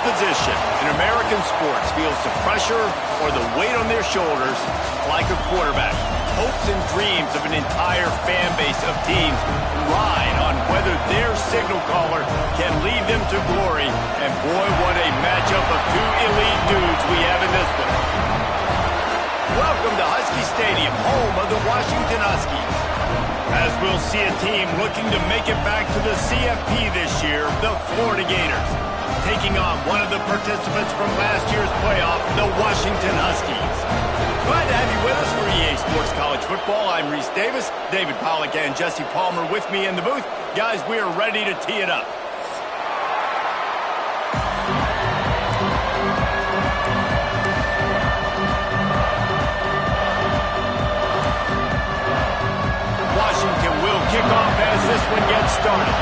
position in American sports feels the pressure or the weight on their shoulders like a quarterback. Hopes and dreams of an entire fan base of teams ride on whether their signal caller can lead them to glory. And boy, what a matchup of two elite dudes we have in this one. Welcome to Husky Stadium, home of the Washington Huskies. As we'll see a team looking to make it back to the CFP this year, the Florida Gators, taking on one of the participants from last year's playoff, the Washington Huskies. Glad to have you with us for EA Sports College Football. I'm Reese Davis, David Pollack and Jesse Palmer with me in the booth. Guys, we are ready to tee it up. Washington will kick off as this one gets started.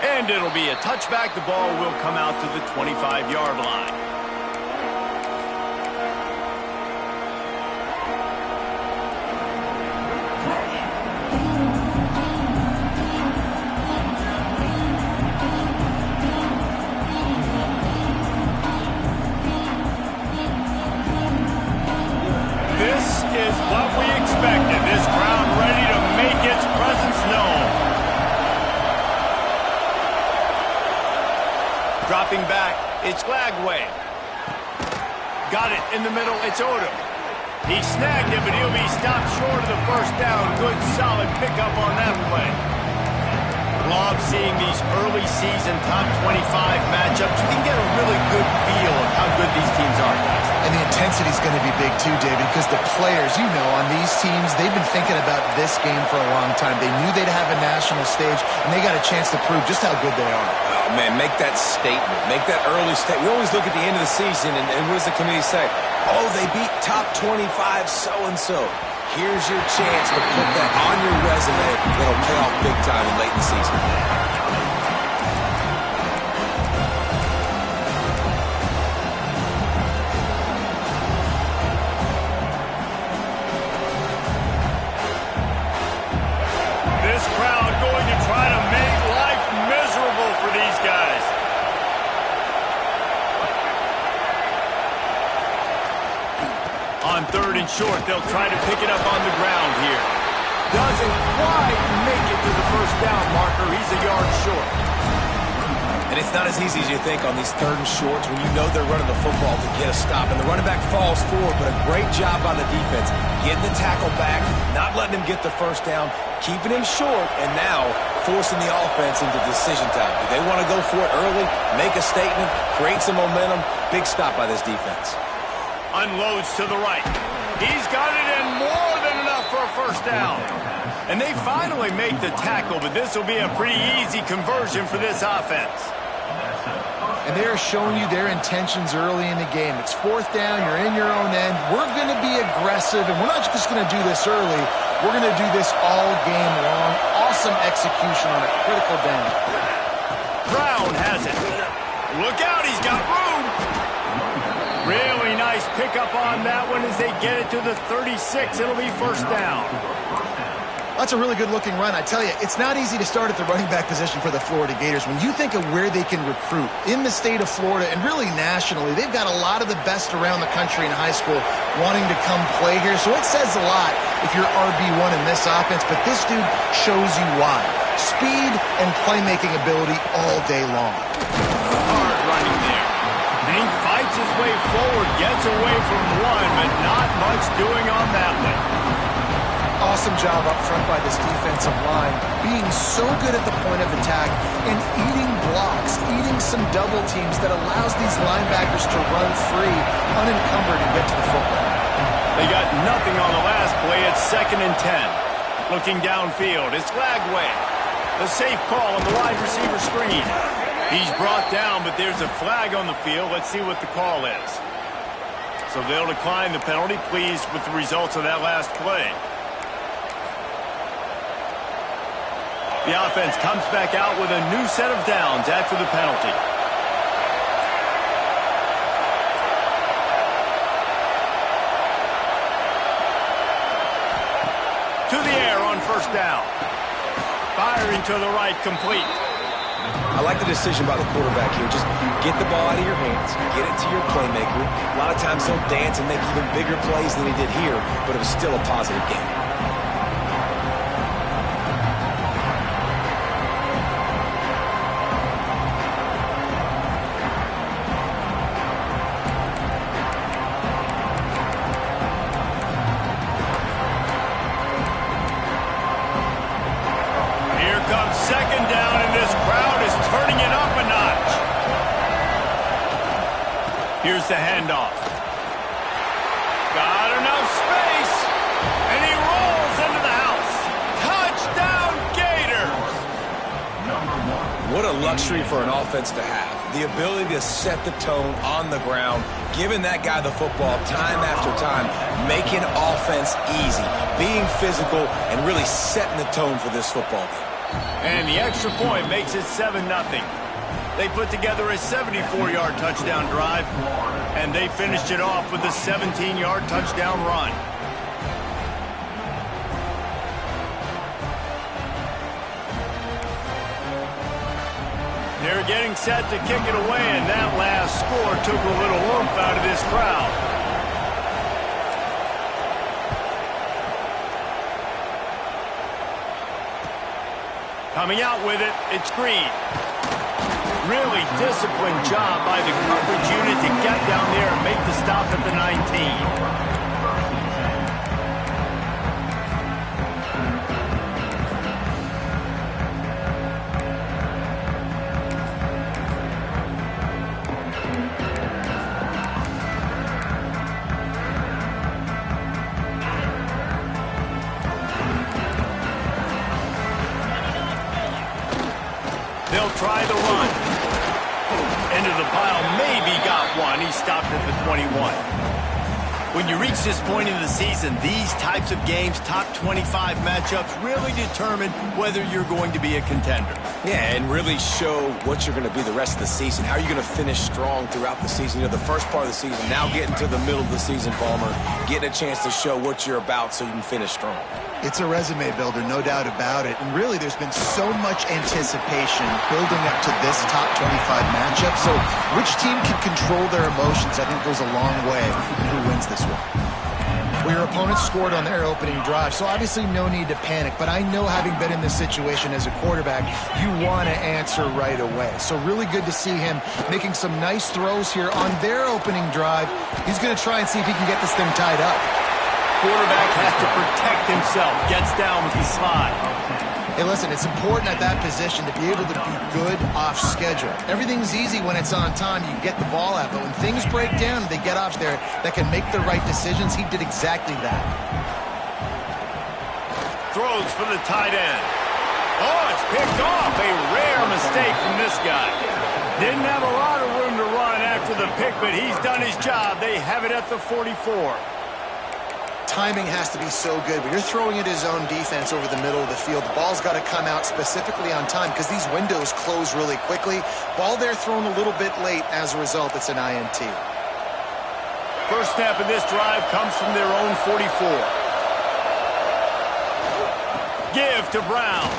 And it'll be a touchback. The ball will come out to the 25-yard line. This is what we expected. This crowd ready to make its presence known. Dropping back, it's Glagway. Got it in the middle, it's Odom. He snagged it, but he'll be stopped short of the first down. Good, solid pickup on that play. Love seeing these early season top 25 matchups. You can get a really good feel of how good these teams are, guys. And the intensity is going to be big too, David, because the players, you know, on these teams, they've been thinking about this game for a long time. They knew they'd have a national stage, and they got a chance to prove just how good they are. Oh, man, make that statement. Make that early statement. We always look at the end of the season, and what does the committee say? Oh, they beat top 25 so-and-so. Here's your chance to put that on your resume that'll pay off big time late in the season. This crowd going to try to make life miserable for these guys. On third and short, they'll try to pick it up on the ground here. Doesn't quite make it to the first down marker. He's a yard short. And it's not as easy as you think on these third and shorts when you know they're running the football to get a stop. And the running back falls forward, but a great job on the defense. Getting the tackle back, not letting him get the first down, keeping him short, and now forcing the offense into decision time. Do they want to go for it early, make a statement, create some momentum? Big stop by this defense. Unloads to the right. He's got it in more than enough for a first down. And they finally make the tackle, but this will be a pretty easy conversion for this offense. And they're showing you their intentions early in the game. It's fourth down, you're in your own end. We're going to be aggressive, and we're not just going to do this early. We're going to do this all game long. Awesome execution on a critical down. Brown has it. Look out, he's got room. Really nice pickup on that one as they get it to the 36. It'll be first down. That's a really good-looking run. I tell you, it's not easy to start at the running back position for the Florida Gators. When you think of where they can recruit in the state of Florida and really nationally, they've got a lot of the best around the country in high school wanting to come play here. So it says a lot if you're RB1 in this offense, but this dude shows you why. Speed and playmaking ability all day long. Hard running there. And he fights his way forward, gets away from one, but not much doing on that one. Awesome job up front by this defensive line, being so good at the point of attack and eating blocks, eating some double teams that allows these linebackers to run free, unencumbered, and get to the football. They got nothing on the last play. It's 2nd and 10. Looking downfield, it's Glagway. The safe call on the wide receiver screen. He's brought down, but there's a flag on the field. Let's see what the call is. So they'll decline the penalty. Pleased with the results of that last play. The offense comes back out with a new set of downs after the penalty. first down. Firing to the right, complete. I like the decision by the quarterback here. Just get the ball out of your hands, get it to your playmaker. A lot of times he'll dance and make even bigger plays than he did here, but it was still a positive game. Second down, and this crowd is turning it up a notch. Here's the handoff. Got enough space, and he rolls into the house. Touchdown, Gators! What a luxury for an offense to have. The ability to set the tone on the ground, giving that guy the football time after time, making offense easy, being physical, and really setting the tone for this football game. And the extra point makes it 7-0. They put together a 74-yard touchdown drive, and they finished it off with a 17-yard touchdown run. They're getting set to kick it away, and that last score took a little oomph out of this crowd. Coming out with it, it's Green. Really disciplined job by the coverage unit to get down there and make the stop at the 19. They'll try the run. Into the pile, maybe got one. He stopped at the 21. When you reach this point in the season, these types of games, top 25 matchups, really determine whether you're going to be a contender. Yeah, and really show what you're going to be the rest of the season. How are you going to finish strong throughout the season? You know, the first part of the season, now getting to the middle of the season, Palmer, getting a chance to show what you're about so you can finish strong. It's a resume builder, no doubt about it. And really, there's been so much anticipation building up to this top 25 matchup. So which team can control their emotions, I think, goes a long way in who wins this one. Well, your opponent scored on their opening drive, so obviously no need to panic. But I know, having been in this situation as a quarterback, you want to answer right away. So really good to see him making some nice throws here on their opening drive. He's going to try and see if he can get this thing tied up. Quarterback has to protect himself, gets down with the slide. Hey, listen, it's important at that position to be able to be good off schedule. Everything's easy when it's on time. You get the ball out, but when things break down, they get off there that can make the right decisions. He did exactly that. Throws for the tight end. Oh, it's picked off. A rare mistake from this guy. Didn't have a lot of room to run after the pick, but he's done his job. They have it at the 44. Timing has to be so good, but you're throwing it his own defense over the middle of the field. The ball's got to come out specifically on time because these windows close really quickly. Ball there thrown a little bit late. As a result, it's an INT. First snap of this drive comes from their own 44. Give to Brown.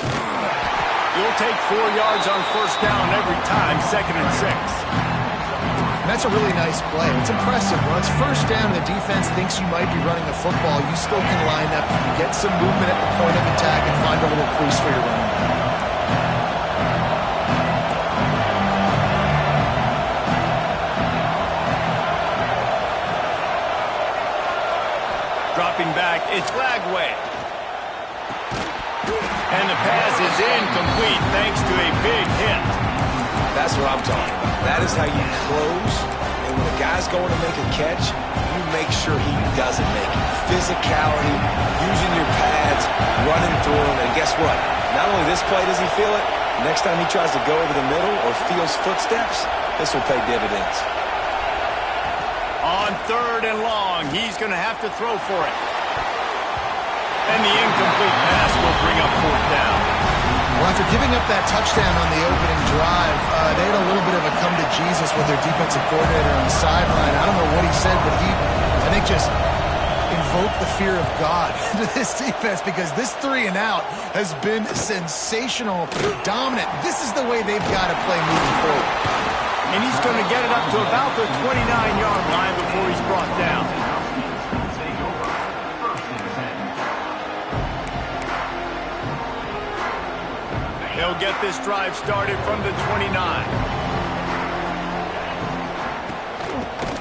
You'll take 4 yards on first down every time, 2nd and 6. That's a really nice play. It's impressive. When it's first down, the defense thinks you might be running a football. You still can line up, you get some movement at the point of attack, and find a little crease for your running back. Dropping back, it's Lagway. And the pass is incomplete thanks to a big hit. That's what I'm talking about. That is how you close, and when a guy's going to make a catch, you make sure he doesn't make it. Physicality, using your pads, running through him, and guess what? Not only this play does he feel it, next time he tries to go over the middle or feels footsteps, this will pay dividends. On 3rd and long, he's going to have to throw for it. And the incomplete pass will bring up 4th down. Well, after giving up that touchdown on the opening drive, they had a little bit of a come to Jesus with their defensive coordinator on the sideline. I don't know what he said, but he, I think, just invoke the fear of God into this defense because this 3-and-out has been sensational, dominant. This is the way they've got to play moving forward. And he's going to get it up to about the 29-yard line before he's brought down. He'll get this drive started from the 29.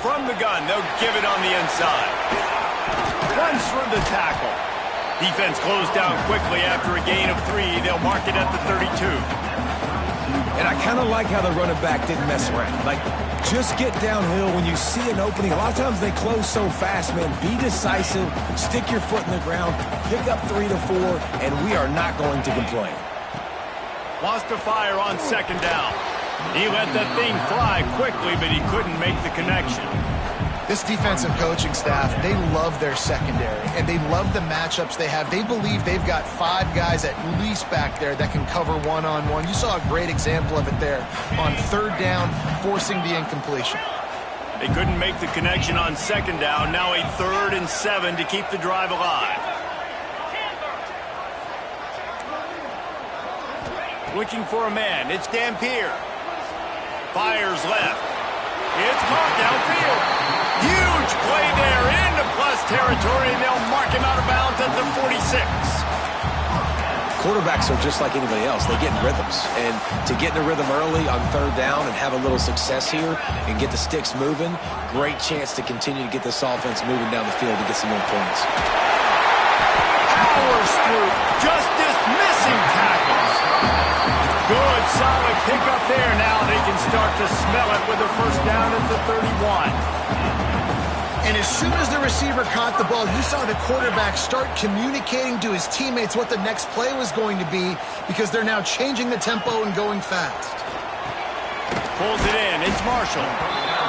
From the gun, they'll give it on the inside. Runs through the tackle. Defense closed down quickly after a gain of 3. They'll mark it at the 32. And I kind of like how the running back didn't mess around. Like, just get downhill when you see an opening. A lot of times they close so fast, man. Be decisive, stick your foot in the ground, pick up 3 to 4, and we are not going to complain. Wants to fire on second down. He let that thing fly quickly, but he couldn't make the connection. This defensive coaching staff, they love their secondary, and they love the matchups they have. They believe they've got 5 guys at least back there that can cover one-on-one. You saw a great example of it there on third down, forcing the incompletion. They couldn't make the connection on second down. Now a 3rd and 7 to keep the drive alive. Looking for a man. It's Dampier. Fires left. It's caught downfield. Huge play there into plus territory, and they'll mark him out of bounds at the 46. Quarterbacks are just like anybody else. They get in rhythms. And to get in a rhythm early on third down and have a little success here and get the sticks moving, great chance to continue to get this offense moving down the field to get some more points. Powers through, just dismissing tackles. Good, solid pickup there. Now they can start to smell it with a first down at the 31. And as soon as the receiver caught the ball, you saw the quarterback start communicating to his teammates what the next play was going to be because they're now changing the tempo and going fast. Pulls it in. It's Marshall.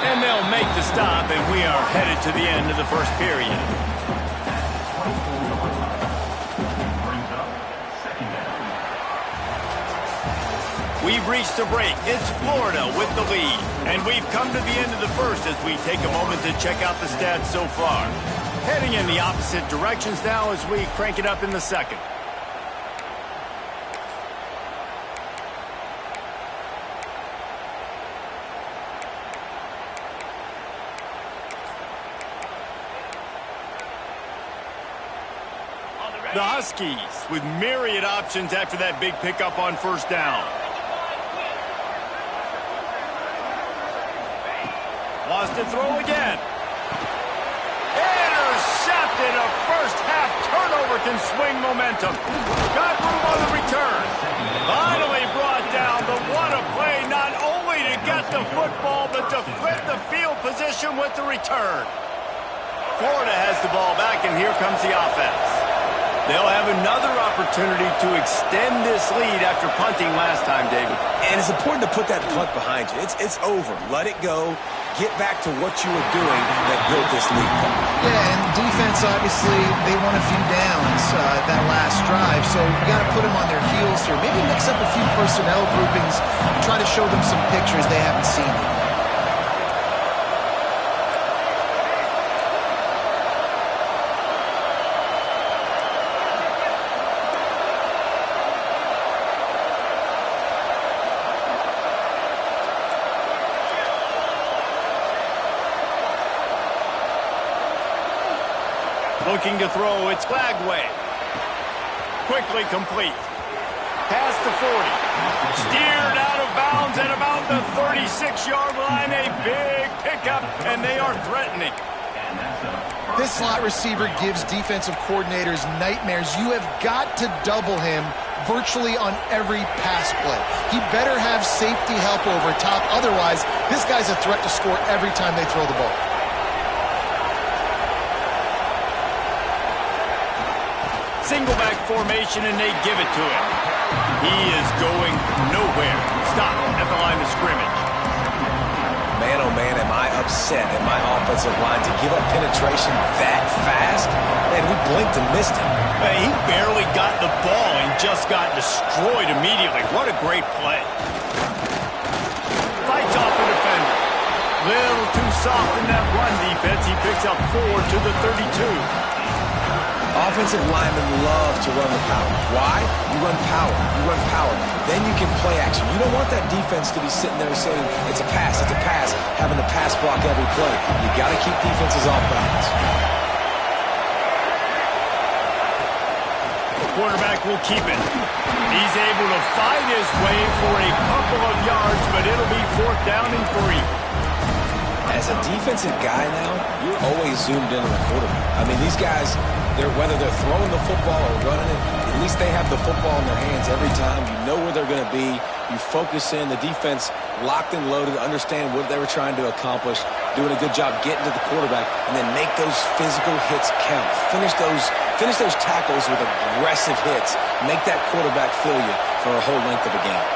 And they'll make the stop, and we are headed to the end of the first period. We've reached a break. It's Florida with the lead. And we've come to the end of the first as we take a moment to check out the stats so far. Heading in the opposite directions now as we crank it up in the second. The Huskies with myriad options after that big pickup on first down. Wants to throw again. Intercepted. A first half turnover can swing momentum. Got room on the return. Finally brought down, but what a play, not only to get the football, but to flip the field position with the return. Florida has the ball back, and here comes the offense. They'll have another opportunity to extend this lead after punting last time, David. And it's important to put that punt behind you. It's over. Let it go. Get back to what you were doing that built this lead. Yeah, and defense, obviously, they won a few downs that last drive, so you got to put them on their heels here. Maybe mix up a few personnel groupings and try to show them some pictures they haven't seen yet. Looking to throw, it's Glagway. Quickly complete. Past the 40. Steered out of bounds at about the 36-yard line. A big pickup, and they are threatening. This slot receiver gives defensive coordinators nightmares. You have got to double him virtually on every pass play. He better have safety help over top. Otherwise, this guy's a threat to score every time they throw the ball. Single back formation, and they give it to him. He is going nowhere. Stop at the line of scrimmage. Man, oh man, am I upset at my offensive line to give up penetration that fast? Man, we blinked and missed him. He barely got the ball and just got destroyed immediately. What a great play. Fights off the defender. Little too soft in that run defense. He picks up 4 to the 32. Offensive linemen love to run the power. Why? You run power. You run power. Then you can play action. You don't want that defense to be sitting there saying, it's a pass, having to pass block every play. You got to keep defenses off balance. The quarterback will keep it. He's able to fight his way for a couple of yards, but it'll be 4th down and 3. As a defensive guy now, you're always zoomed in on the quarterback. I mean, these guys, whether they're throwing the football or running it, at least they have the football in their hands every time. You know where they're going to be. You focus in. The defense locked and loaded, understand what they were trying to accomplish, doing a good job getting to the quarterback, and then make those physical hits count. Finish those tackles with aggressive hits. Make that quarterback feel you for a whole length of a game.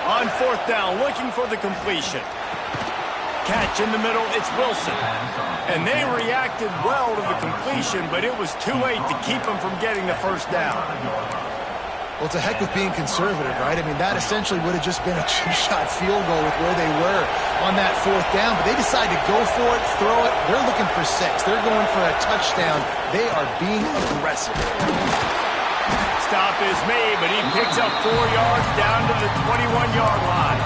On 4th down, looking for the completion. Catch in the middle, it's Wilson. And they reacted well to the completion, but it was too late to keep them from getting the 1st down. Well, it's a heck of being conservative, right? I mean, that essentially would have just been a 2-shot field goal with where they were on that 4th down, but they decided to go for it, throw it. They're looking for 6. They're going for a touchdown. They are being aggressive. Stop is made, but he picks up 4 yards down to the 21-yard line.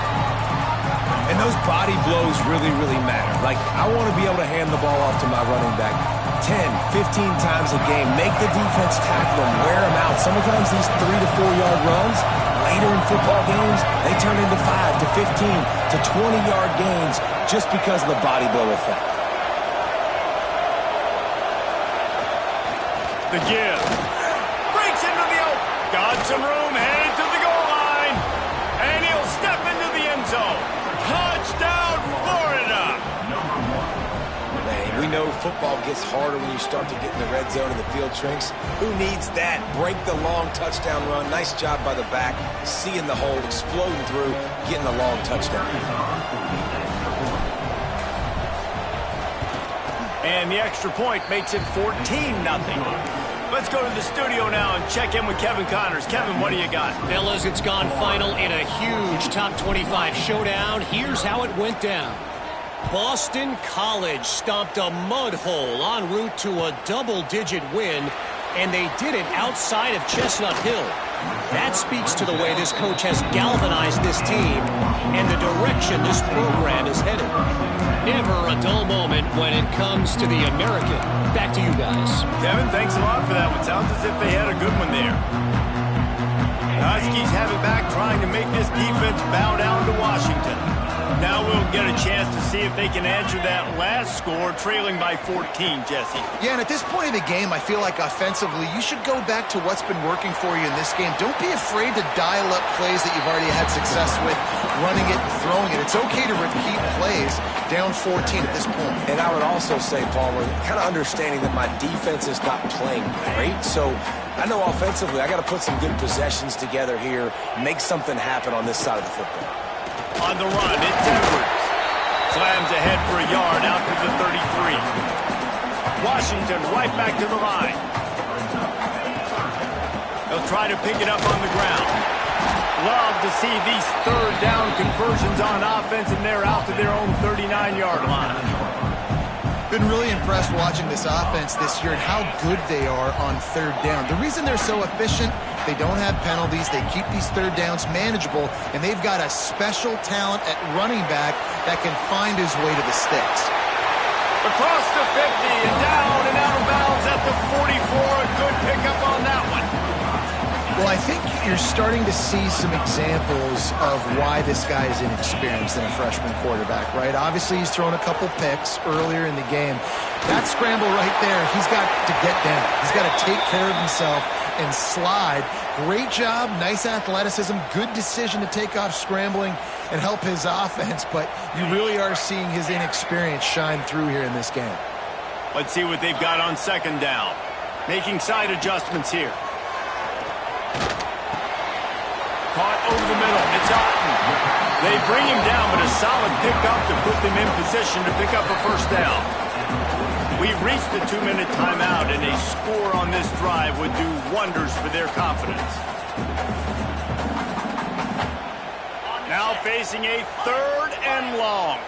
And those body blows really, really matter. Like, I want to be able to hand the ball off to my running back 10, 15 times a game. Make the defense tackle them, wear them out. Sometimes these 3 to 4 yard runs, later in football games, they turn into 5 to 15 to 20-yard gains just because of the body blow effect. The give. Breaks into the open. Got some room, headed to the goal line. And he'll step into the end zone. Touchdown, Florida! Man, we know football gets harder when you start to get in the red zone and the field shrinks. Who needs that? Break the long touchdown run. Nice job by the back. Seeing the hole, exploding through, getting the long touchdown. And the extra point makes it 14-0. Let's go to the studio now and check in with Kevin Connors. Kevin, what do you got? Fellas, it's gone final in a huge top 25 showdown. Here's how it went down. Boston College stomped a mud hole en route to a double-digit win, and they did it outside of Chestnut Hill. That speaks to the way this coach has galvanized this team and the direction this program is headed. Never a dull moment when it comes to the American. Back to you guys. Kevin, thanks a lot for that one. Sounds as if they had a good one there. The Huskies have it back, trying to make this defense bow down to Washington. Now we'll get a chance to see if they can answer that last score, trailing by 14, Jesse. Yeah, and at this point in the game, I feel like offensively, you should go back to what's been working for you in this game. Don't be afraid to dial up plays that you've already had success with, running it and throwing it. It's okay to repeat plays down 14 at this point. And I would also say, Palmer, kind of understanding that my defense is not playing great, so I know offensively I got to put some good possessions together here, make something happen on this side of the football. On the run, it's Edwards. Slams ahead for a yard out to the 33. Washington right back to the line. They'll try to pick it up on the ground. Love to see these 3rd down conversions on offense, and they're out to their own 39-yard line. Been really impressed watching this offense this year and how good they are on 3rd down. The reason they're so efficient, they don't have penalties, they keep these 3rd downs manageable, and they've got a special talent at running back that can find his way to the sticks. Across the 50 and down and out of bounds at the 44. A good pickup on that one. Well, I think you're starting to see some examples of why this guy is inexperienced in a freshman quarterback, right? Obviously, he's thrown a couple picks earlier in the game. That scramble right there, he's got to get down. He's got to take care of himself and slide. Great job, nice athleticism, good decision to take off scrambling and help his offense, but you really are seeing his inexperience shine through here in this game. Let's see what they've got on 2nd down. Making side adjustments here. Caught over the middle. It's Otten. They bring him down, but a solid pickup to put them in position to pick up a 1st down. We've reached the 2-minute timeout, and a score on this drive would do wonders for their confidence. Now facing a 3rd and long.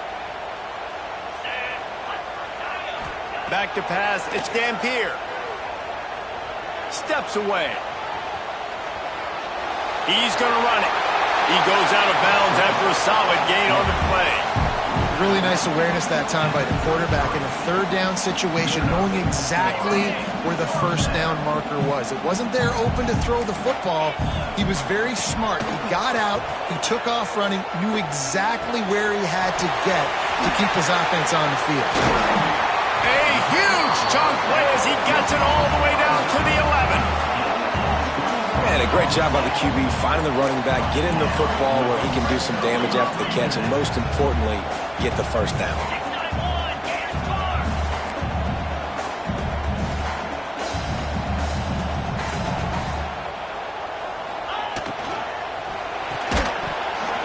Back to pass. It's Dampier. Steps away. He's going to run it. He goes out of bounds after a solid gain on the play. Really nice awareness that time by the quarterback in a third down situation, knowing exactly where the first down marker was. It wasn't there open to throw the football. He was very smart. He got out, he took off running, knew exactly where he had to get to keep his offense on the field. A huge chunk play as he gets it all the way down to the 11. Man, a great job by the QB finding the running back, getting the football where he can do some damage after the catch, and most importantly, get the first down.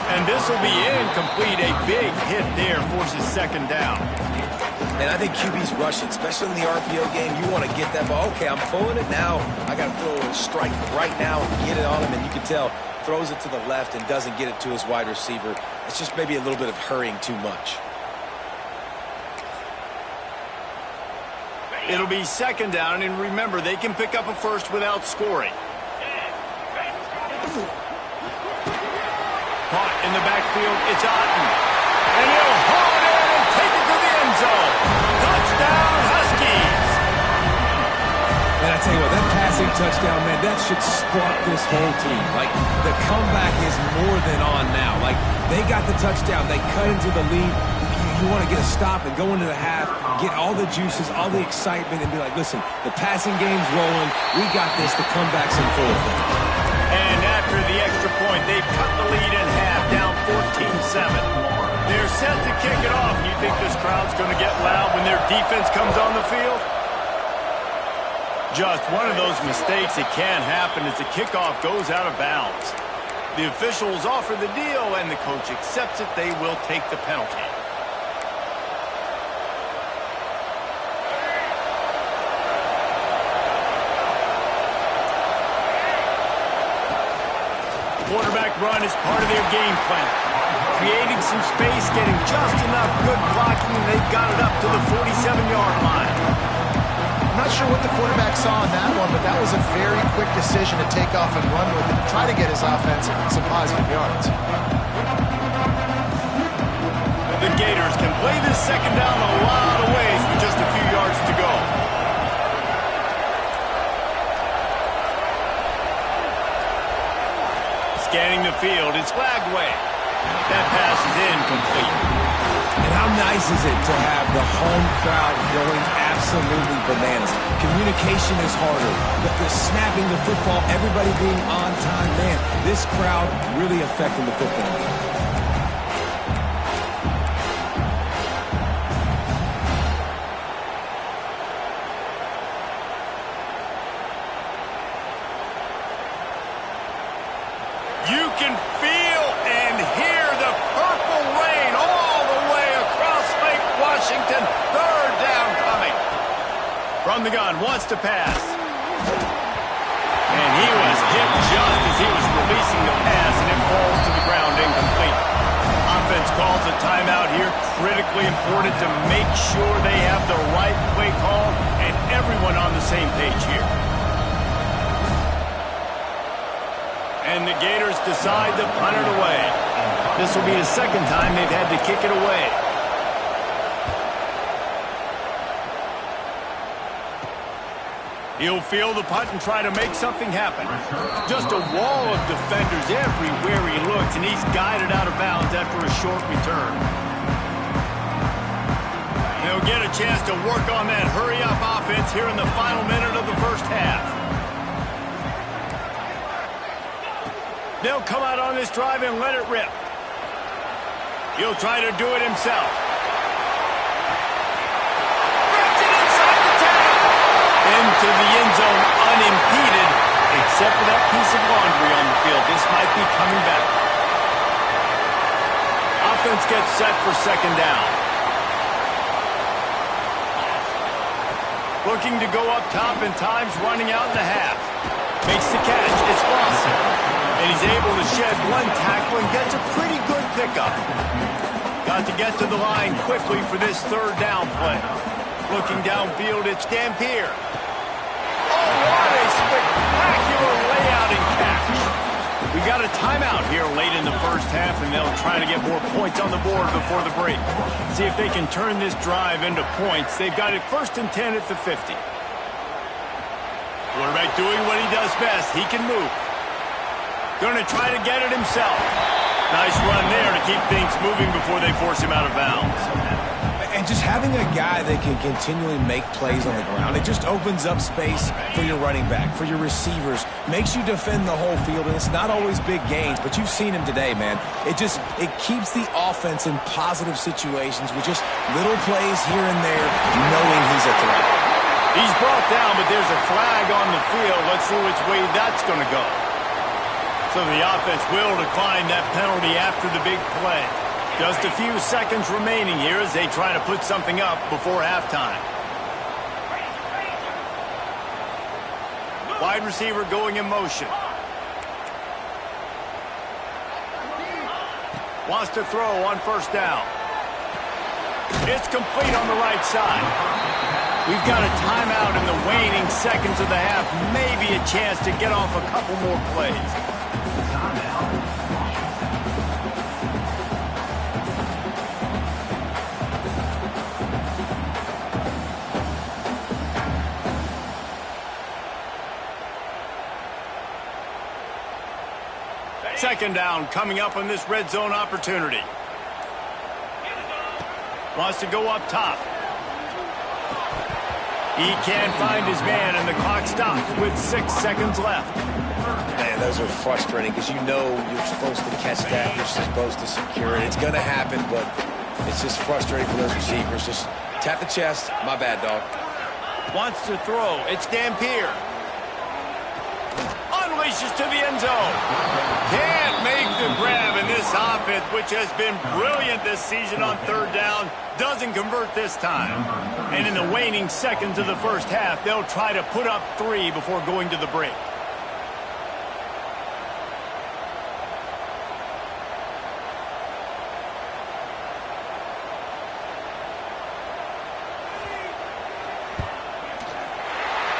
And this will be incomplete. A big hit there forces second down. And I think QB's rushing, especially in the RPO game. You want to get that ball. Okay, I'm pulling it now. I got to throw a strike right now and get it on him. And you can tell, throws it to the left and doesn't get it to his wide receiver. It's just maybe a little bit of hurrying too much. It'll be second down, and remember, they can pick up a first without scoring. Caught in the backfield, it's Otten. And he'll haul it in and take it to the end zone. Touchdown, Huskies! And I tell you what, that passing touchdown, man, that should spark this whole team. Like, the comeback is more than on now. Like, they got the touchdown. They cut into the lead. You want to get a stop and go into the half, get all the juices, all the excitement, and be like, listen, the passing game's rolling. We got this. The comeback's in full effect. And after the extra point, they've cut the lead in half, down 14-7. They're set to kick it off. You think this crowd's going to get loud when their defense comes on the field? Just one of those mistakes that can happen as the kickoff goes out of bounds. The officials offer the deal, and the coach accepts it. They will take the penalty. Quarterback run is part of their game plan. Creating some space, getting just enough good blocking, and they've got it up to the 47-yard line. I'm not sure what the quarterback saw in that one, but that was a very quick decision to take off and run with it, try to get his offense some positive yards. The Gators can play this second down a lot of ways with just a few yards to go. Scanning the field, it's Flagway. That pass is incomplete. And how nice is it to have the home crowd going absolutely bananas? Communication is harder, but the snapping the football, everybody being on time, man, this crowd really affecting the football game. You can feel and hear the purple rain all the way across Lake Washington. Third down coming. From the gun, wants to pass. And he was hit just as he was releasing the pass, and it falls to the ground incomplete. Offense calls a timeout here. Critically important to make sure they have the right play call and everyone on the same page here. And the Gators decide to punt it away. This will be the second time they've had to kick it away. He'll field the punt and try to make something happen. Just a wall of defenders everywhere he looks, and he's guided out of bounds after a short return. They'll get a chance to work on that hurry-up offense here in the final minute of the first half. They'll come out on this drive and let it rip. He'll try to do it himself. Breaks it inside the 10. Into the end zone unimpeded, except for that piece of laundry on the field. This might be coming back. Offense gets set for second down. Looking to go up top, and time's running out in the half. Makes the catch. It's Lawson. And he's able to shed one tackle and gets a pretty good pickup. Got to get to the line quickly for this third down play. Looking downfield, it's Dampier. Oh, what a spectacular layout and catch. We got a timeout here late in the first half, and they'll try to get more points on the board before the break. See if they can turn this drive into points. They've got it 1st and 10 at the 50. Quarterback doing what he does best. He can move. Going to try to get it himself. Nice run there to keep things moving before they force him out of bounds. And just having a guy that can continually make plays on the ground, it just opens up space for your running back, for your receivers, makes you defend the whole field, and it's not always big gains, but you've seen him today, man. It keeps the offense in positive situations with just little plays here and there, knowing he's a threat. He's brought down, but there's a flag on the field. Let's see which way that's going to go. So the offense will decline that penalty after the big play. Just a few seconds remaining here as they try to put something up before halftime. Wide receiver going in motion. Wants to throw on 1st down. It's complete on the right side. We've got a timeout in the waning seconds of the half. Maybe a chance to get off a couple more plays. Second down coming up on this red zone opportunity. Wants to go up top. He can't find his man, and the clock stops with 6 seconds left. Man, those are frustrating because you know you're supposed to catch that. You're supposed to secure it. It's going to happen, but it's just frustrating for those receivers. Just tap the chest. My bad, dog. Wants to throw. It's Dampier. Unleashes to the end zone. Can't make the grab in this offense, which has been brilliant this season on 3rd down. Doesn't convert this time. And in the waning seconds of the first half, they'll try to put up 3 before going to the break.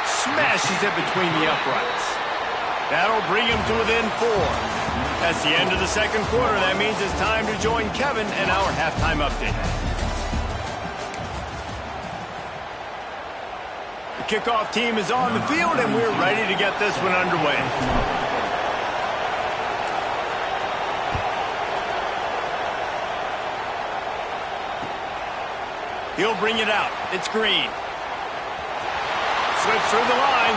Smashes it between the uprights. That'll bring him to within 4. That's the end of the second quarter. That means it's time to join Kevin and our halftime update. The kickoff team is on the field, and we're ready to get this one underway. He'll bring it out. It's Green. Slips through the line.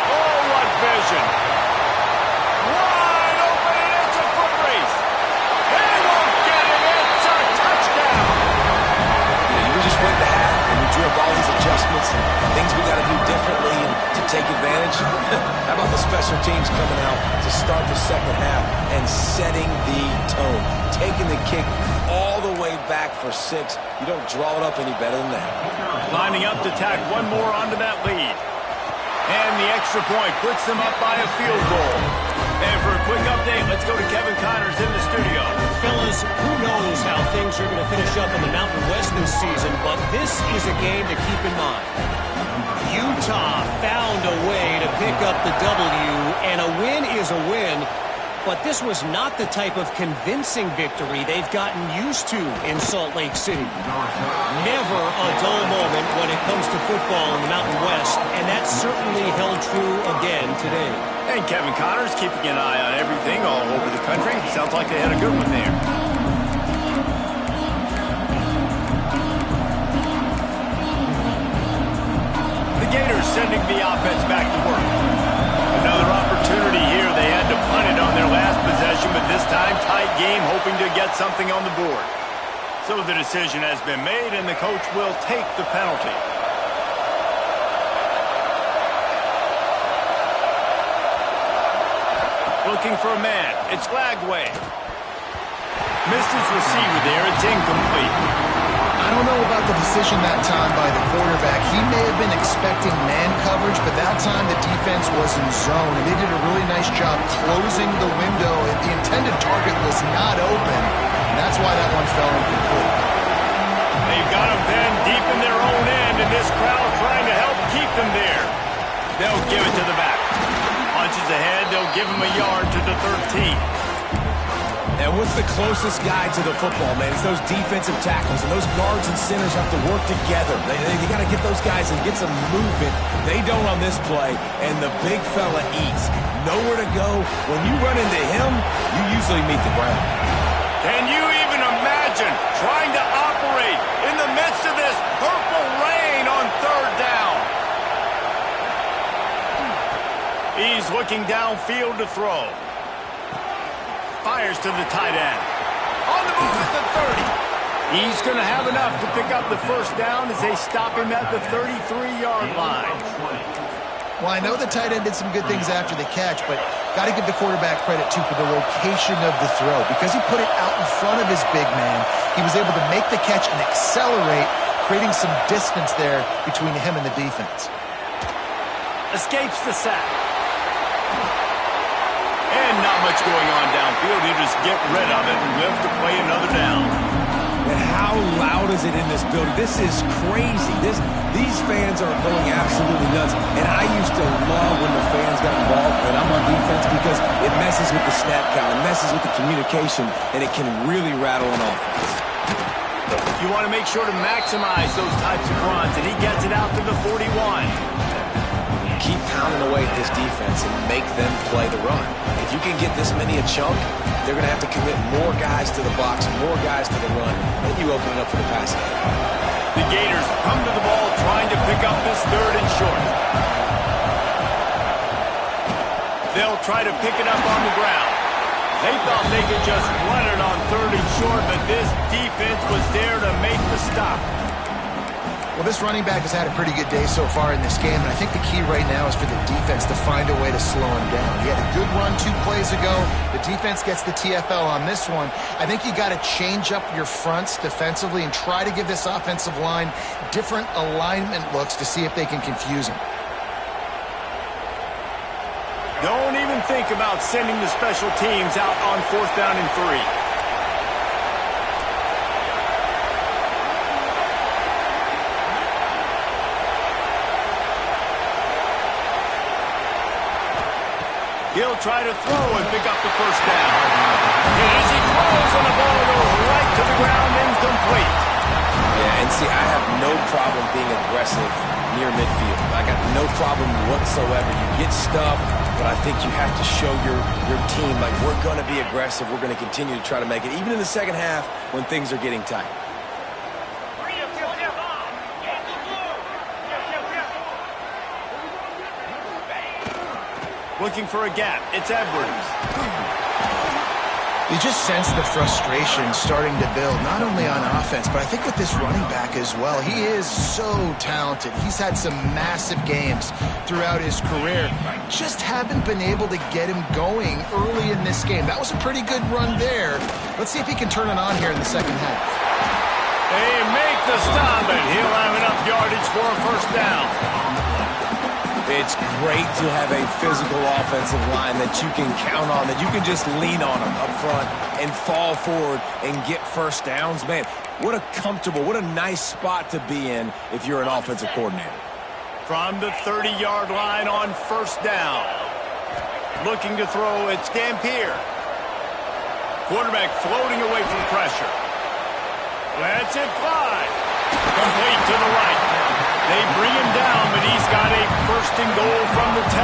Oh, what vision. Wide open, and it's a foot race. They won't get it. It's a touchdown. Yeah, we just went to half, and we drew up all these adjustments and things we got to do differently and to take advantage. How about the special teams coming out to start the second half and setting the tone, taking the kick all the way back for 6. You don't draw it up any better than that. Lining up to tack one more onto that lead. And the extra point puts them up by a field goal. And for a quick update, let's go to Kevin Connors in the studio. Fellas, who knows how things are going to finish up in the Mountain West this season, but this is a game to keep in mind. Utah found a way to pick up the W, and a win is a win. But this was not the type of convincing victory they've gotten used to in Salt Lake City. Never a dull moment when it comes to football in the Mountain West, and that certainly held true again today. And Kevin Connors keeping an eye on everything all over the country. Sounds like they had a good one there. The Gators sending the offense back to work. Another opportunity here. They had to punt it on their last possession, but this time tight game, hoping to get something on the board. So the decision has been made, and the coach will take the penalty. Looking for a man. It's Lagway. Missed his receiver there. It's incomplete. I don't know about the decision that time by the quarterback. He may have been expecting man coverage, but that time the defense was in zone, and they did a really nice job closing the window. The intended target was not open, and that's why that one fell incomplete. They've got him then deep in their own end. this crowd trying to help keep them there. They'll give it to the back. Punches ahead, they'll give him a yard to the 13. And what's the closest guy to the football, man? It's those defensive tackles, and those guards and centers have to work together. They got to get those guys and get some movement. They don't on this play, and the big fella eats. Nowhere to go. When you run into him, you usually meet the ground. Can you even imagine trying to operate in the midst of this purple rain on third down? He's looking downfield to throw. Fires to the tight end. On the move at the 30. He's going to have enough to pick up the first down as they stop him at the 33-yard line. Well, I know the tight end did some good things after the catch, but got to give the quarterback credit, too, for the location of the throw. Because he put it out in front of his big man, he was able to make the catch and accelerate, creating some distance there between him and the defense. Escapes the sack. And not much going on downfield. You just get rid of it and live to play another down. And how loud is it in this building? This is crazy. These fans are going absolutely nuts. And I used to love when the fans got involved, and I'm on defense, because it messes with the snap count. It messes with the communication, and it can really rattle an offense. You want to make sure to maximize those types of runs, and he gets it out to the 41. Keep pounding away at this defense and make them play the run. If you can get this many a chunk, they're going to have to commit more guys to the box, more guys to the run, then you open it up for the passing. The Gators come to the ball trying to pick up this third and short. They'll try to pick it up on the ground. They thought they could just run it on third and short, but this defense was there to make the stop. Well, this running back has had a pretty good day so far in this game, and I think the key right now is for the defense to find a way to slow him down. He had a good run 2 plays ago. The defense gets the TFL on this one. I think you got to change up your fronts defensively and try to give this offensive line different alignment looks to see if they can confuse him. Don't even think about sending the special teams out on 4th down and 3. He'll try to throw and pick up the first down. And as he throws, and the ball goes right to the ground, incomplete. Yeah, and see, I have no problem being aggressive near midfield. I got no problem whatsoever. You get stuff, but I think you have to show your team, like, we're going to be aggressive. We're going to continue to try to make it, even in the second half when things are getting tight. Looking for a gap. It's Edwards. You just sense the frustration starting to build, not only on offense, but I think with this running back as well. He is so talented. He's had some massive games throughout his career. Just haven't been able to get him going early in this game. That was a pretty good run there. Let's see if he can turn it on here in the second half. They make the stop, and he'll have enough yardage for a first down. It's great to have a physical offensive line that you can count on, that you can just lean on them up front and fall forward and get first downs. Man, what a comfortable, what a nice spot to be in if you're an offensive coordinator. From the 30-yard line on first down. Looking to throw, it's Dampier. Quarterback floating away from pressure. Lets it fly. Complete to the right. They bring him down, but he's got a first and goal from the 10.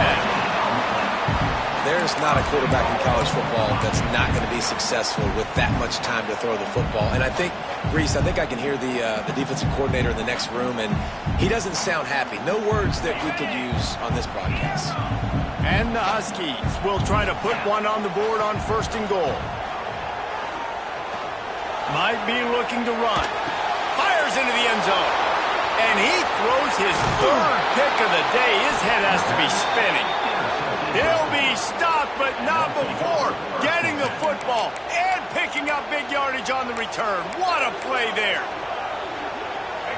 There's not a quarterback in college football that's not going to be successful with that much time to throw the football. And I think, Reese, I think I can hear the defensive coordinator in the next room, and he doesn't sound happy. No words that we could use on this broadcast. And the Huskies will try to put one on the board on first and goal. Might be looking to run. Fires into the end zone. And he throws his third pick of the day. His head has to be spinning. He'll be stopped, but not before getting the football and picking up big yardage on the return. What a play there.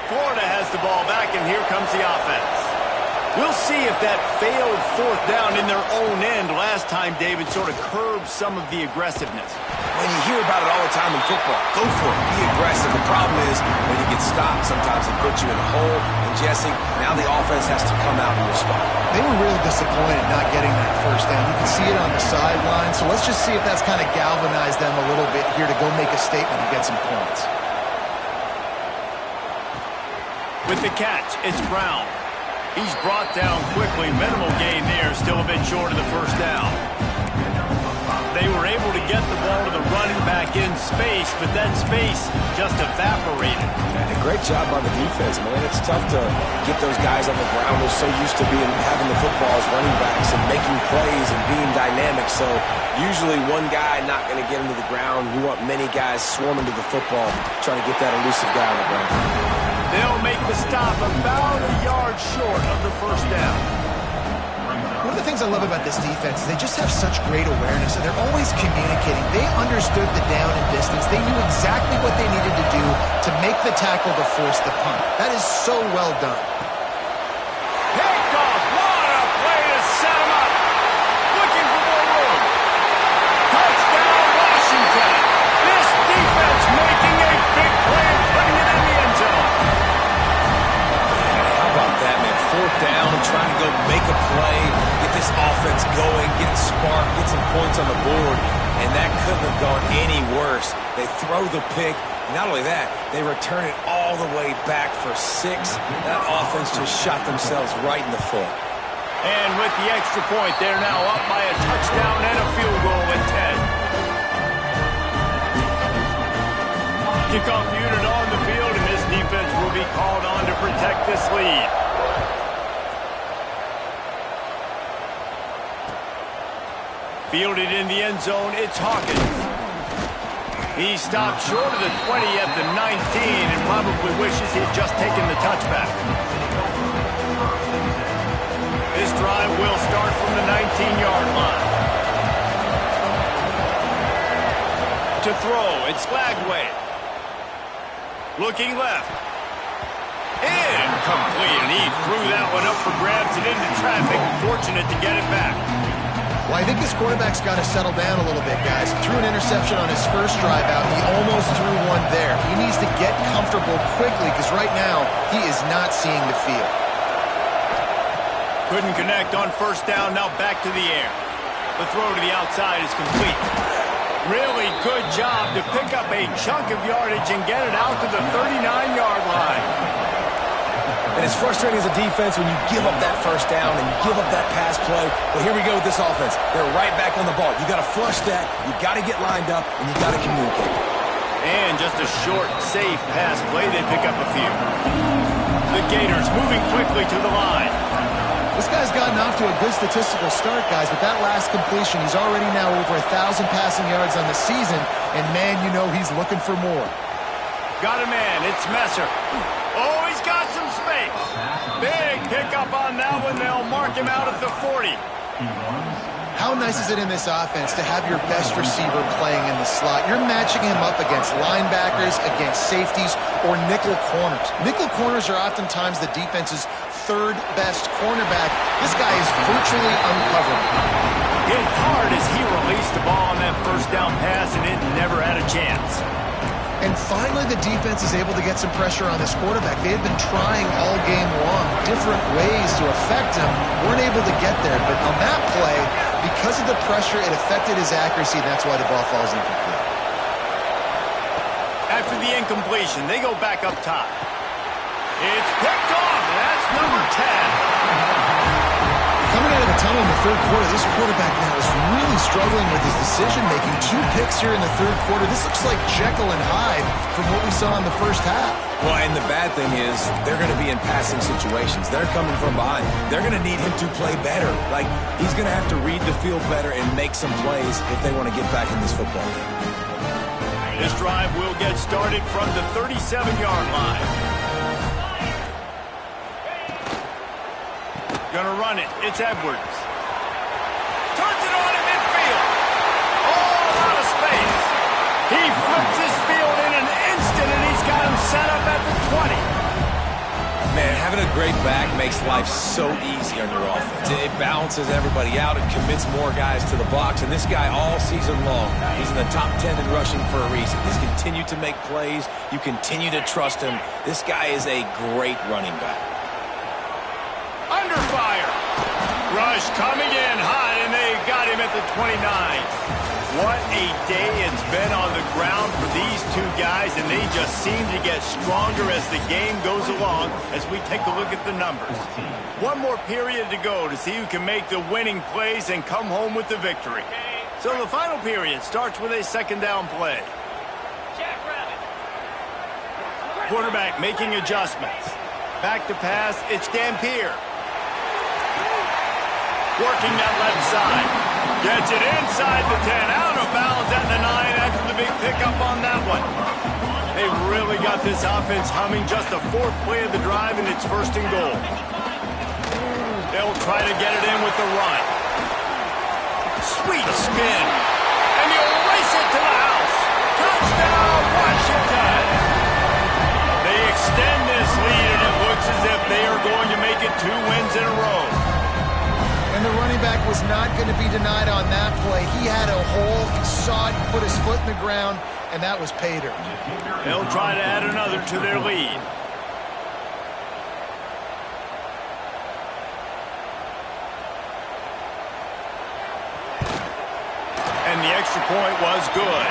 Florida has the ball back, and here comes the offense. We'll see if that failed fourth down in their own end last time, David, sort of curbed some of the aggressiveness. When you hear about it all the time in football, go for it. Be aggressive. The problem is when you get stopped, sometimes and put you in a hole. And Jesse, now the offense has to come out and respond. They were really disappointed not getting that first down. You can see it on the sideline. So let's just see if that's kind of galvanized them a little bit here to go make a statement and get some points. With the catch, it's Brown. He's brought down quickly. Minimal gain there, still a bit short of the first down. They were able to get the ball to the running back in space, but that space just evaporated. And a great job on the defense, man. It's tough to get those guys on the ground. They're so used to having the football as running backs and making plays and being dynamic. So usually one guy not going to get into the ground. You want many guys swarming to the football, trying to get that elusive guy on the ground. They'll make the stop about a yard short of the first down. One of the things I love about this defense is they just have such great awareness, and they're always communicating. They understood the down and distance. They knew exactly what they needed to do to make the tackle to force the punt. That is so well done. Picked off. What a play to set him up. Looking for more room. Touchdown, Washington. This defense making a big play and putting it in the end zone. How about that, man? Fourth down, trying to go make a play, get this offense going, get it sparked, get some points on the board, and that couldn't have gone any worse. They throw the pick. Not only that, they return it all the way back for 6. That offense just shot themselves right in the foot. And with the extra point, they're now up by a touchdown and a field goal at 10. Kickoff unit on the field, and this defense will be called on to protect this lead. Fielded in the end zone, it's Hawkins. He stopped short of the 20 at the 19 and probably wishes he had just taken the touchback. This drive will start from the 19-yard line. To throw, it's Flagway. Looking left. Incomplete, and he threw that one up for grabs and into traffic. Fortunate to get it back. Well, I think this quarterback's got to settle down a little bit, guys. He threw an interception on his first drive out. He almost threw one there. He needs to get comfortable quickly because right now he is not seeing the field. Couldn't connect on first down, now back to the air. The throw to the outside is complete. Really good job to pick up a chunk of yardage and get it out to the 39-yard line. And it's frustrating as a defense when you give up that first down and you give up that pass play. But here we go with this offense. They're right back on the ball. You got to flush that. You got to get lined up, and you got to communicate. And just a short, safe pass play. They pick up a few. The Gators moving quickly to the line. This guy's gotten off to a good statistical start, guys, but that last completion, he's already now over 1,000 passing yards on the season, and man, you know he's looking for more. Got a man, it's Messer. Oh, he's got some space. Big pickup on that one. They'll mark him out at the 40. How nice is it in this offense to have your best receiver playing in the slot? You're matching him up against linebackers, against safeties, or nickel corners. Nickel corners are oftentimes the defense's third best cornerback. This guy is virtually uncoverable. Hit hard as he released the ball on that first down pass, and it never had a chance. And finally, the defense is able to get some pressure on this quarterback. They had been trying all game long different ways to affect him, weren't able to get there. But on that play, because of the pressure, it affected his accuracy, and that's why the ball falls incomplete. After the incompletion, they go back up top. It's picked off, and that's number 10. Coming out of the tunnel in the third quarter, this quarterback now is really struggling with his decision-making. 2 picks here in the third quarter. This looks like Jekyll and Hyde from what we saw in the first half. Well, and the bad thing is they're going to be in passing situations. They're coming from behind. They're going to need him to play better. Like, he's going to have to read the field better and make some plays if they want to get back in this football game. This drive will get started from the 37-yard line. Gonna run it. It's Edwards. Turns it on in midfield. All out of space. He flips his field in an instant, and he's got him set up at the 20. Man, having a great back makes life so easy on your offense. It balances everybody out. It commits more guys to the box. And this guy all season long, he's in the top 10 in rushing for a reason. He's continued to make plays. You continue to trust him. This guy is a great running back. Under fire. Rush coming in hot, and they got him at the 29. What a day it's been on the ground for these two guys, and they just seem to get stronger as the game goes along as we take a look at the numbers. One more period to go to see who can make the winning plays and come home with the victory. So the final period starts with a second down play. Quarterback making adjustments. Back to pass, it's Dampier. Working that left side. Gets it inside the 10, out of bounds at the 9 after the big pickup on that one. They've really got this offense humming. Just the fourth play of the drive, and it's first and goal. They'll try to get it in with the run. Sweet spin. And they'll race it to the house. Touchdown, Washington. They extend this lead, and it looks as if they are going to make it 2 wins in a row. And the running back was not going to be denied on that play. He had a hole, he saw it, put his foot in the ground, and that was pay dirt. They'll try to add another to their lead. And the extra point was good.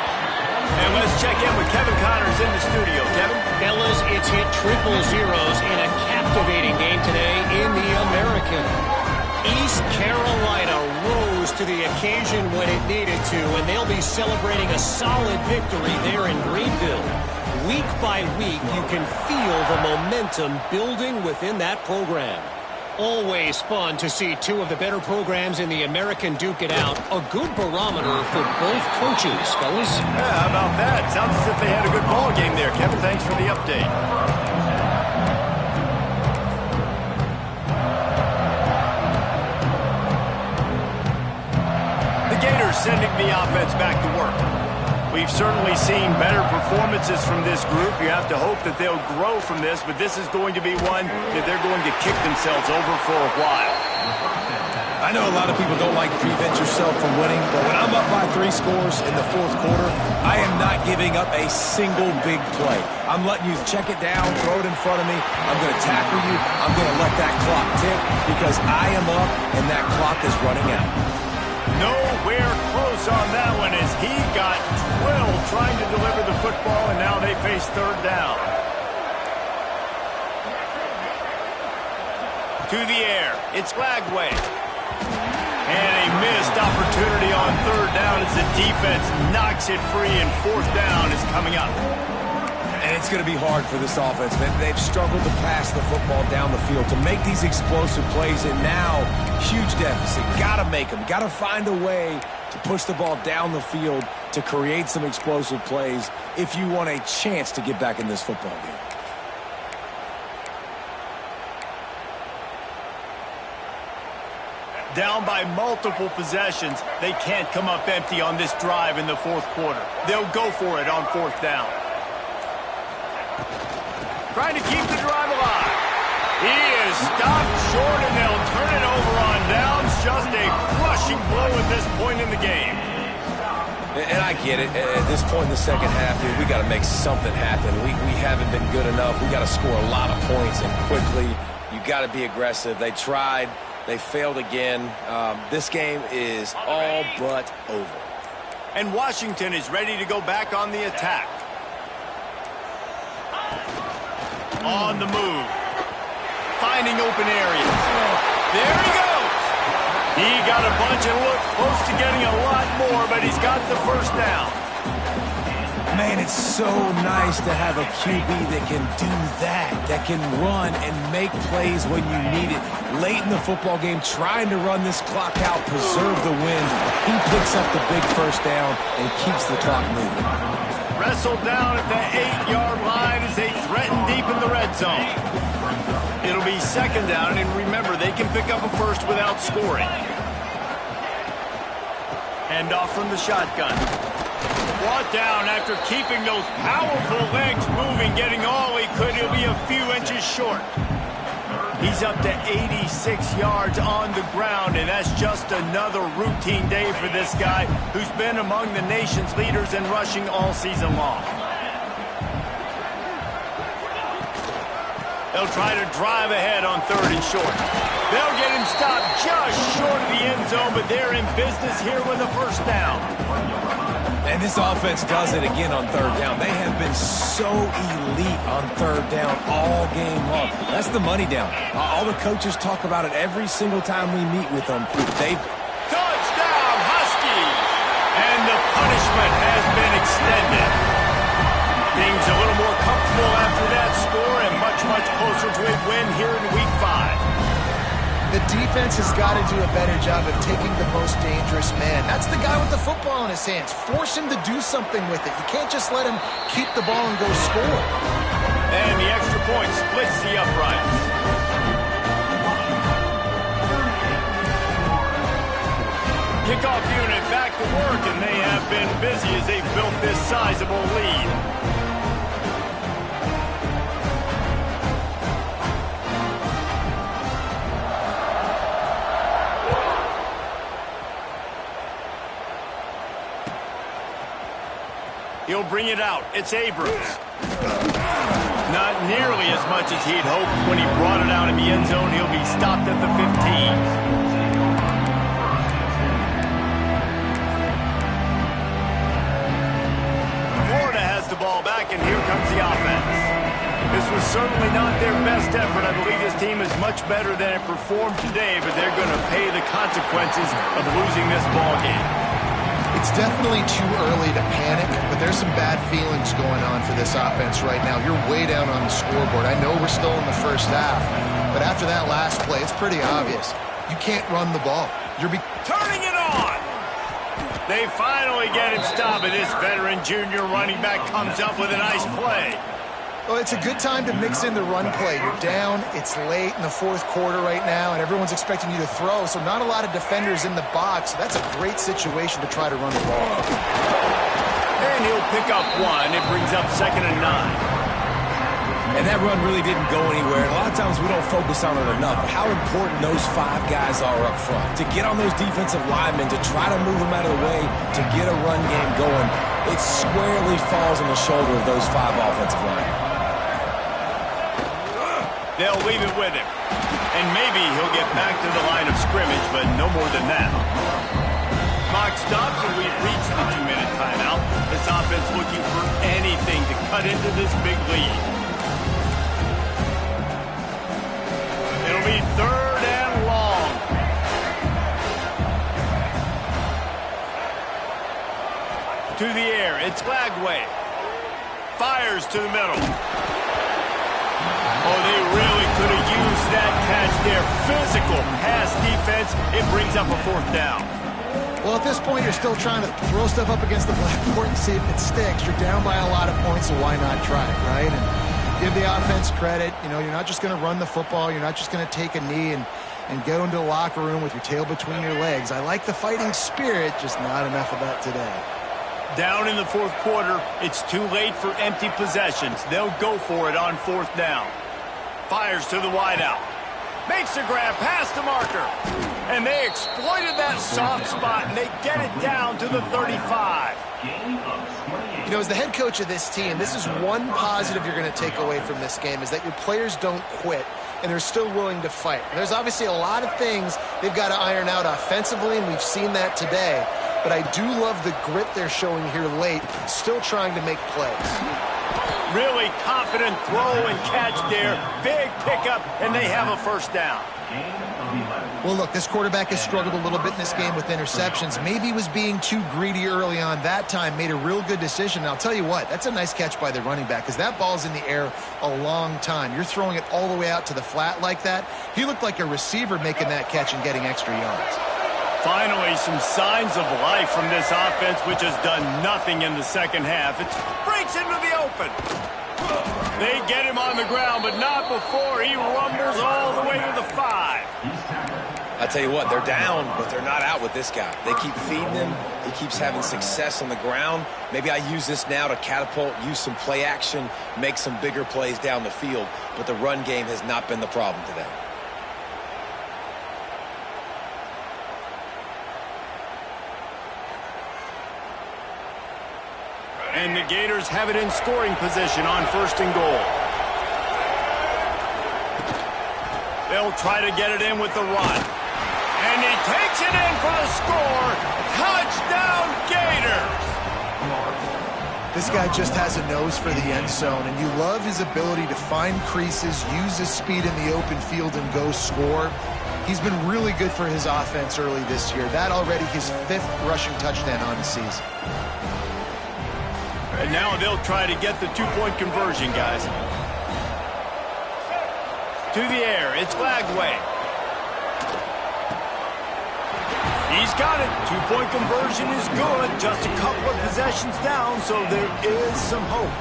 And let's check in with Kevin Connors in the studio. Kevin? Fellas, it's hit triple zeros in a captivating game today in the American. East Carolina rose to the occasion when it needed to, and they'll be celebrating a solid victory there in Greenville. Week by week, you can feel the momentum building within that program. Always fun to see two of the better programs in the American duke it out. A good barometer for both coaches, fellas. Yeah, how about that? Sounds as if they had a good ball game there. Kevin, thanks for the update. The Gators sending the offense back to work. We've certainly seen better performances from this group. You have to hope that they'll grow from this, but this is going to be one that they're going to kick themselves over for a while. I know a lot of people don't like to prevent yourself from winning, but when I'm up by 3 scores in the fourth quarter, I am not giving up a single big play. I'm letting you check it down, throw it in front of me. I'm going to tackle you. I'm going to let that clock tick because I am up and that clock is running out. Nowhere close on that one as he got drilled trying to deliver the football, and now they face third down. To the air, it's Lagway. And a missed opportunity on third down as the defense knocks it free, and fourth down is coming up. And it's going to be hard for this offense. They've struggled to pass the football down the field, to make these explosive plays, and now, huge deficit. Got to make them. Got to find a way to push the ball down the field to create some explosive plays if you want a chance to get back in this football game. Down by multiple possessions, they can't come up empty on this drive in the fourth quarter. They'll go for it on fourth down. Trying to keep the drive alive. He is stopped short, and they'll turn it over on downs. Just a crushing blow at this point in the game. And I get it. At this point in the second half, dude, we got to make something happen. We haven't been good enough. We got to score a lot of points and quickly. You got to be aggressive. They tried. They failed again. This game is all but over. And Washington is ready to go back on the attack. On the move. Finding open areas. There he goes. He got a bunch and looked close to getting a lot more, but he's got the first down. Man, it's so nice to have a QB that can do that can run and make plays when you need it. Late in the football game, trying to run this clock out, preserve the win. He picks up the big first down and keeps the clock moving. Wrestled down at the 8-yard line as they threaten deep in the red zone. It'll be second down, and remember, they can pick up a first without scoring. Hand off from the shotgun. Brought down after keeping those powerful legs moving, getting all he could. He'll be a few inches short. He's up to 86 yards on the ground, and that's just another routine day for this guy who's been among the nation's leaders in rushing all season long. They'll try to drive ahead on 3rd and short. They'll get him stopped just short of the end zone, but they're in business here with a first down. And this offense does it again on 3rd down. They have been so elite on 3rd down all game long. That's the money down. All the coaches talk about it every single time we meet with them. Touchdown, Huskies! And the punishment has been extended. Things a little more comfortable after that score and much, much closer to a win here in Week 5. The defense has got to do a better job of taking the most dangerous man. That's the guy with the football in his hands. Force him to do something with it. You can't just let him keep the ball and go score. And the extra point splits the uprights. Kickoff unit back to work, and they have been busy as they've built this sizable lead. He'll bring it out. It's Abrams. Not nearly as much as he'd hoped when he brought it out in the end zone. He'll be stopped at the 15. Florida has the ball back, and here comes the offense. This was certainly not their best effort. I believe this team is much better than it performed today, but they're going to pay the consequences of losing this ball game. It's definitely too early to panic, but there's some bad feelings going on for this offense right now. You're way down on the scoreboard. I know we're still in the first half, but after that last play, it's pretty obvious. You can't run the ball. Turning it on! They finally get him stopped, and this veteran junior running back comes up with a nice play. Well, it's a good time to mix in the run play. You're down, it's late in the 4th quarter right now, and everyone's expecting you to throw, so not a lot of defenders in the box. So that's a great situation to try to run the ball. And he'll pick up 1. It brings up 2nd and 9. And that run really didn't go anywhere. And a lot of times we don't focus on it enough. But how important those 5 guys are up front. To get on those defensive linemen, to try to move them out of the way, to get a run game going, it squarely falls on the shoulder of those 5 offensive linemen. They'll leave it with him. And maybe he'll get back to the line of scrimmage, but no more than that. Clock stops, and we've reached the 2-minute timeout. This offense looking for anything to cut into this big lead. It'll be 3rd and long. To the air, it's Lagway. Fires to the middle. Oh, they really could have used that catch there. Physical pass defense. It brings up a 4th down. Well, at this point, you're still trying to throw stuff up against the blackboard and see if it sticks. You're down by a lot of points, so why not try it, right? And give the offense credit. You know, you're not just going to run the football. You're not just going to take a knee and go into the locker room with your tail between your legs. I like the fighting spirit, just not enough of that today. Down in the 4th quarter, it's too late for empty possessions. They'll go for it on 4th down. Fires to the wideout. Makes the grab past the marker. And they exploited that soft spot, and they get it down to the 35. You know, as the head coach of this team, this is one positive you're going to take away from this game, is that your players don't quit, and they're still willing to fight. And there's obviously a lot of things they've got to iron out offensively, and we've seen that today. But I do love the grit they're showing here late, still trying to make plays. Really confident throw and catch there. Big pickup, and they have a 1st down. Well, look, this quarterback has struggled a little bit in this game with interceptions. Maybe he was being too greedy early on. That time made a real good decision. And I'll tell you what, that's a nice catch by the running back, because that ball's in the air a long time. You're throwing it all the way out to the flat like that. He looked like a receiver making that catch and getting extra yards. Finally, some signs of life from this offense, which has done nothing in the 2nd half. It breaks into the open. They get him on the ground, but not before he rumbles all the way to the 5. I tell you what, they're down, but they're not out with this guy. They keep feeding him. He keeps having success on the ground. Maybe I use this now to catapult, use some play action, make some bigger plays down the field. But the run game has not been the problem today. And the Gators have it in scoring position on 1st and goal. They'll try to get it in with the run. And he takes it in for the score. Touchdown, Gators! This guy just has a nose for the end zone, and you love his ability to find creases, use his speed in the open field, and go score. He's been really good for his offense early this year. That already his 5th rushing touchdown on the season. And now they'll try to get the 2-point conversion, guys. To the air, it's Flagway. He's got it. 2-point conversion is good. Just a couple of possessions down, so there is some hope.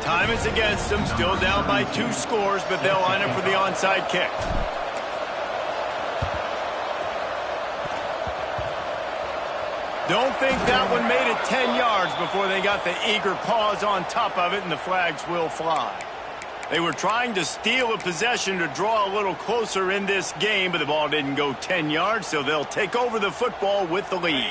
Time is against them. Still down by 2 scores, but they'll line up for the onside kick. Don't think that one made it 10 yards before they got the eager paws on top of it, and the flags will fly. They were trying to steal a possession to draw a little closer in this game, but the ball didn't go 10 yards, so they'll take over the football with the lead.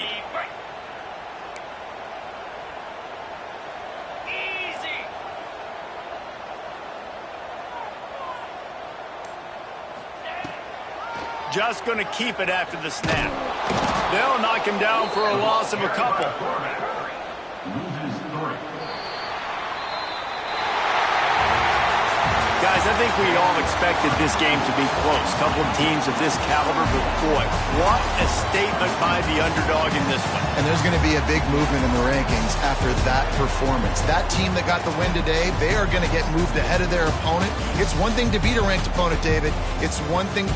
Just going to keep it after the snap. They'll knock him down for a loss of a couple. Guys, I think we all expected this game to be close. Couple of teams of this caliber, but boy, what a statement by the underdog in this one. And there's going to be a big movement in the rankings after that performance. That team that got the win today, they are going to get moved ahead of their opponent. It's one thing to beat a ranked opponent, David. It's one thing